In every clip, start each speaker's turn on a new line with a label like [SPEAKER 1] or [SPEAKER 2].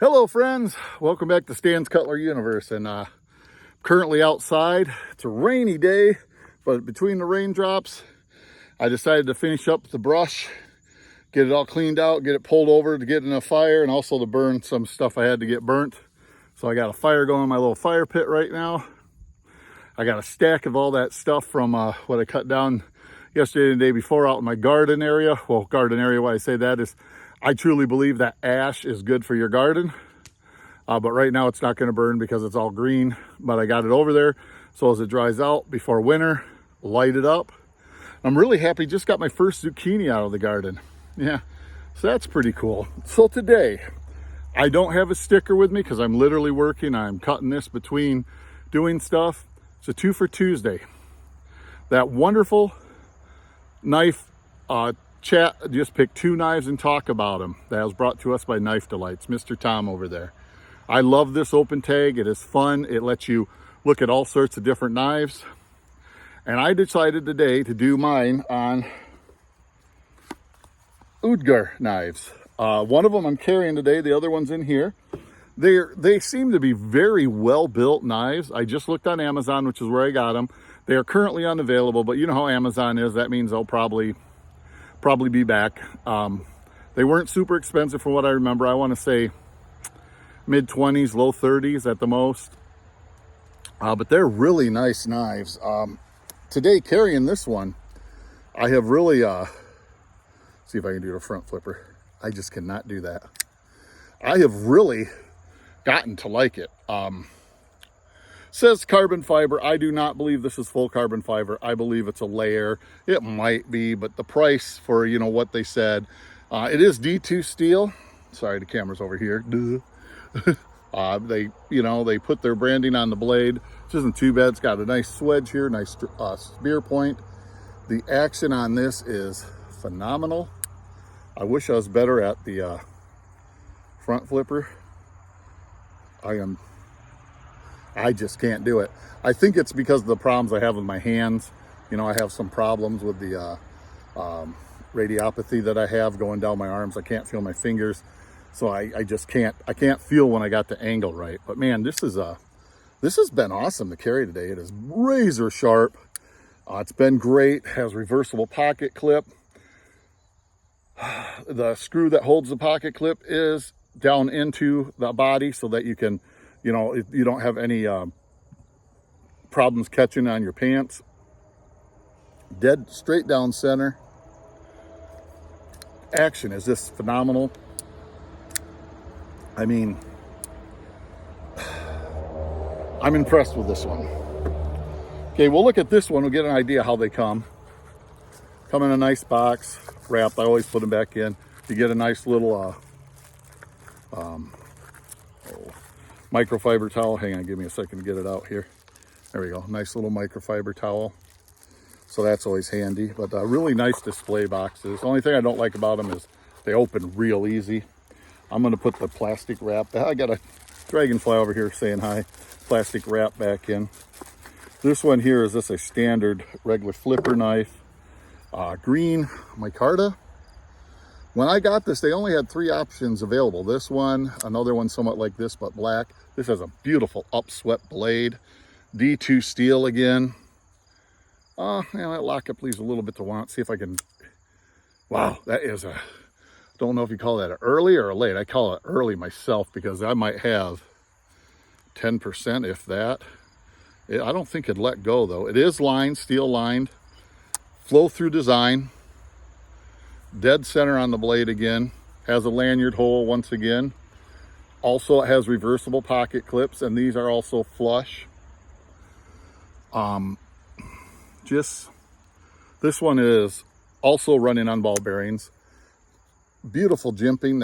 [SPEAKER 1] Hello friends, welcome back to Stan's Cutlery Universe, and currently outside. It's a rainy day, but between the raindrops I decided to finish up the brush, get it all cleaned out, get it pulled over to get in a fire, and also to burn some stuff I had to get burnt. So I got a fire going in my little fire pit right now. I got a stack of all that stuff from what I cut down yesterday and the day before out in my garden area. Well, garden area, why I say that is I truly believe that ash is good for your garden. But right now it's not going to burn because it's all green. But I got it over there so as it dries out before winter, light it up. I'm really happy. Just got my first zucchini out of the garden. Yeah, so that's pretty cool. So today, I don't have a sticker with me because I'm literally working. I'm cutting this between doing stuff. It's a 2 for Tuesday. That wonderful knife chat, just pick 2 knives and talk about them. That was brought to us by Knife Delights, Mr. Tom over there. I love this open tag. It is fun. It lets you look at all sorts of different knives. And I decided today to do mine on Udgar knives. One of them I'm carrying today. The other one's in here. They seem to be very well built knives. I just looked on Amazon, which is where I got them. They are currently unavailable, but you know how Amazon is. That means they'll probably be back. They weren't super expensive from what I remember. I want to say mid-20s, low 30s at the most. But they're really nice knives. Today, carrying this one, I have really, see if I can do the front flipper. I just cannot do that. I have really gotten to like it. Says carbon fiber. I do not believe this is full carbon fiber. I believe it's a layer. It might be, but the price for, you know, what they said, it is D2 steel. Sorry, the camera's over here. They put their branding on the blade, which isn't too bad. It's got a nice swedge here, nice spear point. The action on this is phenomenal. I wish I was better at the front flipper. I just can't do it. I think it's because of the problems I have with my hands. You know, I have some problems with the radiopathy that I have going down my arms. I can't feel my fingers. So I just can't, feel when I got the angle right. But man, this has been awesome to carry today. It is razor sharp. It's been great. Has reversible pocket clip. The screw that holds the pocket clip is down into the body so that you can, you don't have any problems catching on your pants. Dead straight down center. Action is just phenomenal. I mean, I'm impressed with this one. Okay, we'll look at this one. We'll get an idea how they come. Come in a nice box, wrapped. I always put them back in. You get a nice little microfiber towel. Hang on, give me a second to get it out here. There we go. Nice little microfiber towel. So that's always handy. But really nice display boxes. The only thing I don't like about them is they open real easy. I'm going to put the plastic wrap. I got a dragonfly over here saying hi. Plastic wrap back in. This one here is just a standard regular flipper knife. Green micarta. When I got this, they only had 3 options available. This one, another one somewhat like this, but black. This has a beautiful upswept blade. D2 steel again. That lockup leaves a little bit to want. See if I can. Wow, that is a. Don't know if you call that an early or a late. I call it early myself because I might have 10%, if that. I don't think it'd let go though. It is lined, steel lined, flow through design, dead center on the blade again, has a lanyard hole once again. Also it has reversible pocket clips, and these are also flush. This one is also running on ball bearings. Beautiful jimping,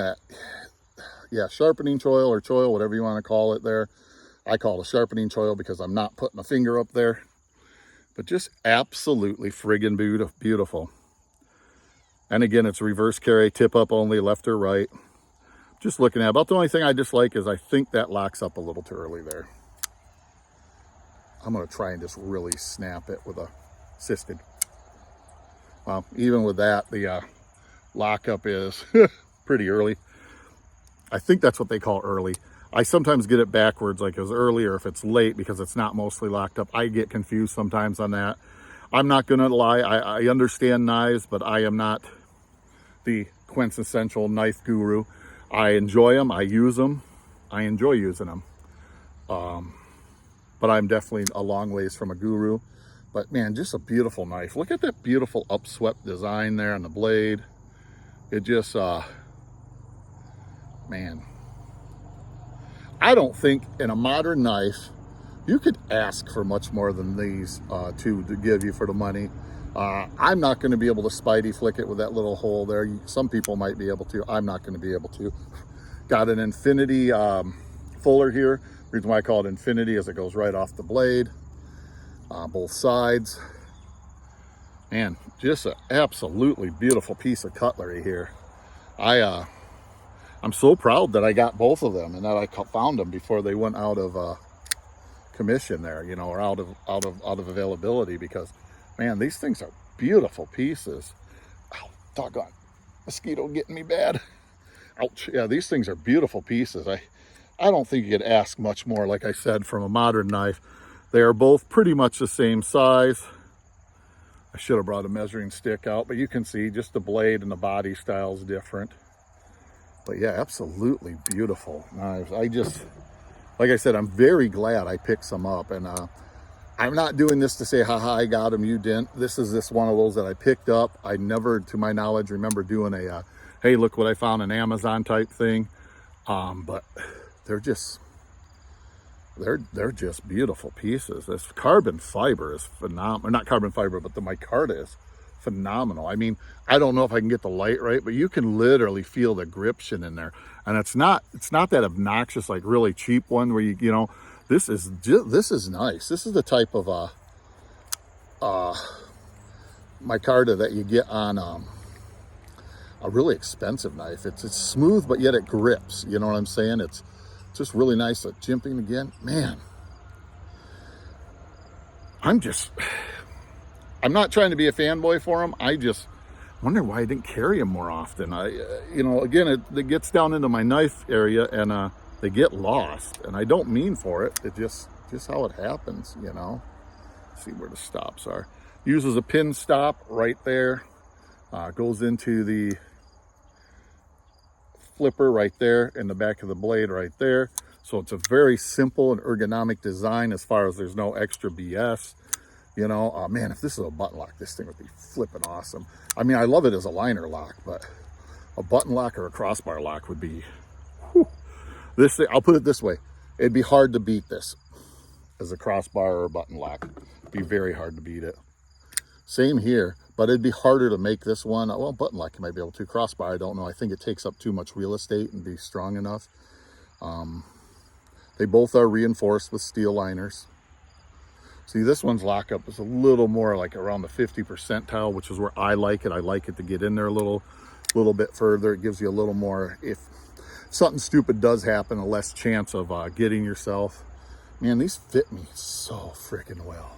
[SPEAKER 1] sharpening choil or choil, whatever you want to call it there. I call it a sharpening choil because I'm not putting a finger up there. But just absolutely friggin' beautiful. And again, it's reverse carry, tip up only, left or right. Just looking at it. About the only thing I dislike is I think that locks up a little too early there. I'm going to try and just really snap it with a assisted. Well, even with that, the lockup is pretty early. I think that's what they call early. I sometimes get it backwards, like it's early or if it's late because it's not mostly locked up. I get confused sometimes on that. I'm not gonna lie, I understand knives, but I am not the quintessential knife guru. I enjoy them, I use them, I enjoy using them. But I'm definitely a long ways from a guru. But man, just a beautiful knife. Look at that beautiful upswept design there on the blade. It just, man. I don't think in a modern knife, you could ask for much more than these two to give you for the money. I'm not going to be able to Spidey flick it with that little hole there. Some people might be able to. I'm not going to be able to. Got an infinity fuller here. The reason why I call it infinity is it goes right off the blade, both sides. Man, just an absolutely beautiful piece of cutlery here. I'm so proud that I got both of them and that I found them before they went out of commission there, you know, or out of availability, because man, these things are beautiful pieces. Ow, doggone mosquito getting me bad. Ouch. Yeah, these things are beautiful pieces. I don't think you could ask much more, like I said, from a modern knife. They are both pretty much the same size. I should have brought a measuring stick out, but you can see just the blade and the body style is different. But yeah, absolutely beautiful knives. Like I said, I'm very glad I picked some up. And I'm not doing this to say, haha, I got them, you didn't. This is one of those that I picked up. I never, to my knowledge, remember doing a, hey, look what I found on Amazon type thing. But they're just beautiful pieces. This carbon fiber is phenomenal. Not carbon fiber, but the micarta is phenomenal. I mean, I don't know if I can get the light right, but you can literally feel the gription in there. And it's not that obnoxious, like really cheap one where you know, this is nice. This is the type of micarta that you get on a really expensive knife. It's smooth, but yet it grips. You know what I'm saying? It's just really nice. Like jimping again, man. I'm not trying to be a fanboy for them. I just wonder why I didn't carry them more often. You know, again, it gets down into my knife area and they get lost, and I don't mean for it. It just how it happens, you know. Let's see where the stops are. Uses a pin stop right there. Goes into the flipper right there in the back of the blade right there. So it's a very simple and ergonomic design as far as there's no extra BS. You know, man, if this is a button lock, this thing would be flipping awesome. I mean, I love it as a liner lock, but a button lock or a crossbar lock would be, whew. This thing, I'll put it this way. It'd be hard to beat this as a crossbar or a button lock. It'd be very hard to beat it. Same here, but it'd be harder to make this one. Well, button lock you might be able to. Crossbar, I don't know. I think it takes up too much real estate and be strong enough. They both are reinforced with steel liners. See, this one's lockup is a little more like around the 50 percentile, which is where I like it. I like it to get in there a little bit further. It gives you a little more, if something stupid does happen, a less chance of getting yourself. Man, these fit me so freaking well.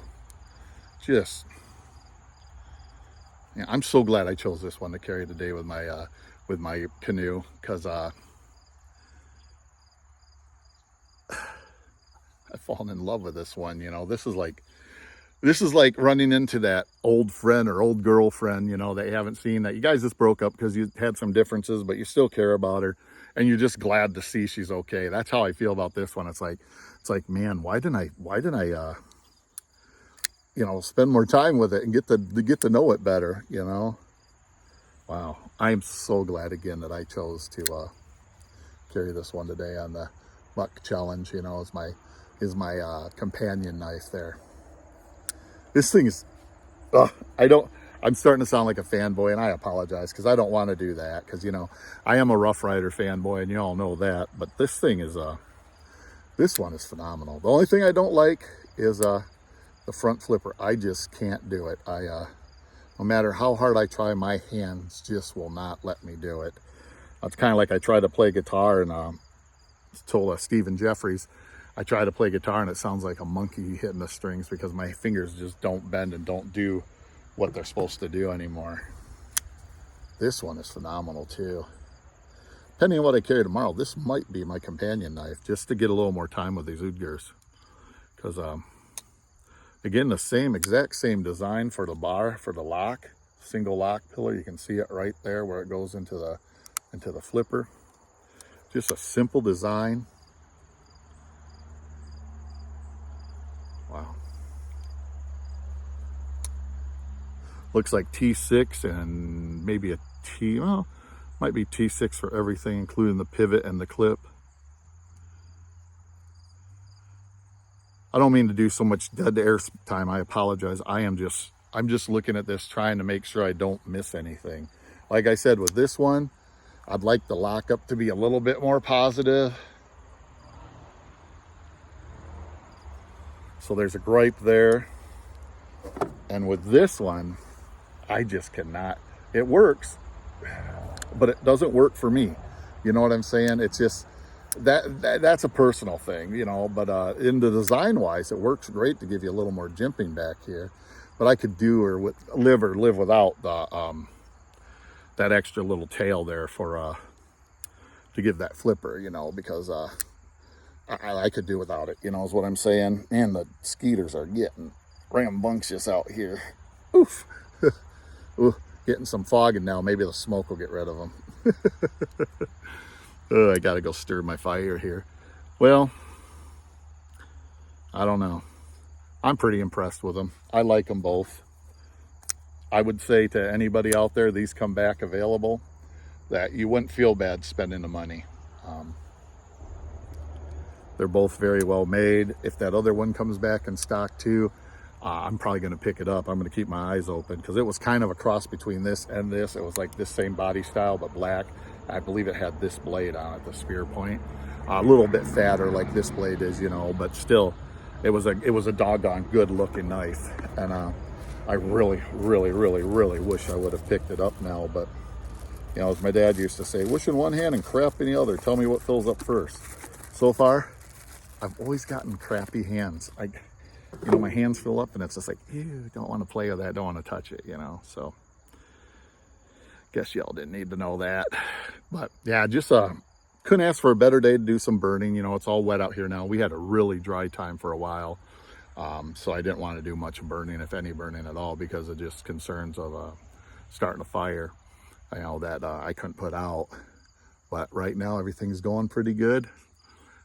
[SPEAKER 1] Just, yeah, I'm so glad I chose this one to carry today with my canoe, because I've fallen in love with this one. You know, this is like running into that old friend or old girlfriend, you know, that you haven't seen, that you guys just broke up because you had some differences, but you still care about her and you're just glad to see she's okay. That's how I feel about this one. It's like, man, why didn't I you know, spend more time with it and get to know it better, you know? Wow. I am so glad again that I chose to carry this one today on the Buck Challenge, you know, is my companion knife there. This thing is, I'm starting to sound like a fanboy, and I apologize because I don't want to do that, because, you know, I am a Rough Rider fanboy and you all know that, but this thing is, this one is phenomenal. The only thing I don't like is the front flipper. I just can't do it. No matter how hard I try, my hands just will not let me do it. It's kind of like I try to play guitar and told Stephen Jeffries, I try to play guitar and it sounds like a monkey hitting the strings because my fingers just don't bend and don't do what they're supposed to do anymore. This one is phenomenal too. depending on what I carry tomorrow, this might be my companion knife, just to get a little more time with these oud gears. Because again, the exact same design for the bar, for the lock, single lock pillar. You can see it right there where it goes into the flipper. Just a simple design. Wow. Looks like T6 and maybe a well, might be T6 for everything, including the pivot and the clip. I don't mean to do so much dead air time. I apologize. I'm just looking at this, trying to make sure I don't miss anything. Like I said, with this one, I'd like the lockup to be a little bit more positive. So there's a gripe there. And with this one, I just cannot. It works, but it doesn't work for me. You know what I'm saying? It's just that's a personal thing, you know. But in the design wise, it works great to give you a little more jimping back here. But I could live without the that extra little tail there for to give that flipper, you know, because I could do without it, you know, is what I'm saying. And the skeeters are getting rambunctious out here. Oof. Ooh, getting some fogging now. Maybe the smoke will get rid of them. I gotta go stir my fire here. Well, I don't know. I'm pretty impressed with them. I like them both. I would say to anybody out there, these come back available, that you wouldn't feel bad spending the money. They're both very well made. If that other one comes back in stock too, I'm probably going to pick it up. I'm going to keep my eyes open because it was kind of a cross between this and this. It was like this same body style, but black. I believe it had this blade on it, the spear point. A little bit fatter like this blade is, you know, but still, it was a doggone good looking knife. And I really wish I would have picked it up now. But, you know, as my dad used to say, wish in one hand and crap in the other. Tell me what fills up first. So far, I've always gotten crappy hands. You know, my hands fill up and it's just like, ew, don't want to play with that, don't want to touch it, you know. So guess y'all didn't need to know that. But yeah, just couldn't ask for a better day to do some burning. You know, it's all wet out here now. We had a really dry time for a while, so I didn't want to do much burning, if any burning at all, because of just concerns of starting a fire, you know, that I couldn't put out. But right now everything's going pretty good.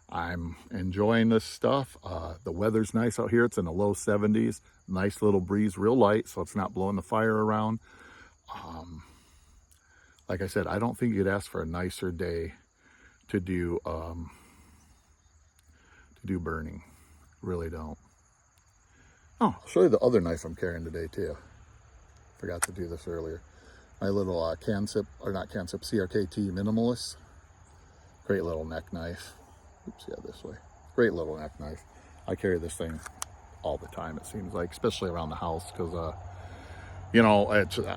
[SPEAKER 1] I'm enjoying this stuff. The weather's nice out here. It's in the low 70s. Nice little breeze, real light, so it's not blowing the fire around. Like I said, I don't think you'd ask for a nicer day to do burning. Really don't. Oh, I'll show you the other knife I'm carrying today too. Forgot to do this earlier. My little CRKT Minimalist. Great little neck knife. Oops, yeah, this way. Great little neck knife. I carry this thing all the time, it seems like, especially around the house, because, you know, it's a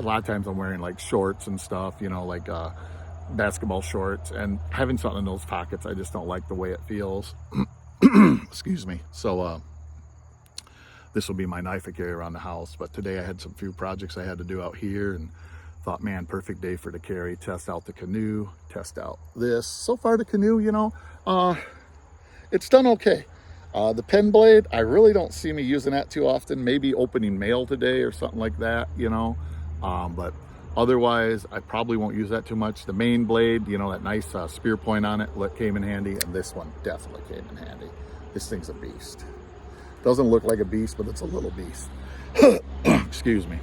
[SPEAKER 1] lot of times I'm wearing like shorts and stuff, you know, like basketball shorts, and having something in those pockets, I just don't like the way it feels. Excuse me. So this will be my knife I carry around the house. But today I had some few projects I had to do out here, and thought, man, perfect day for the carry. Test out the canoe, test out this. So far the canoe, you know, it's done okay. The pen blade, I really don't see me using that too often. Maybe opening mail today or something like that, you know. But otherwise, I probably won't use that too much. The main blade, you know, that nice spear point on it, came in handy. And this one definitely came in handy. This thing's a beast. Doesn't look like a beast, but it's a little beast. Excuse me.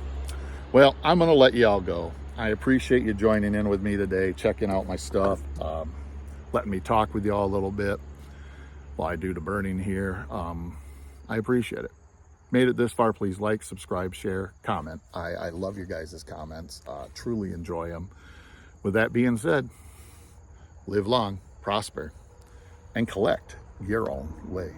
[SPEAKER 1] Well, I'm going to let y'all go. I appreciate you joining in with me today, checking out my stuff, letting me talk with y'all a little bit while I do the burning here. I appreciate it. Made it this far, please like, subscribe, share, comment. I love your guys' comments. Truly enjoy them. With that being said, live long, prosper, and collect your own way.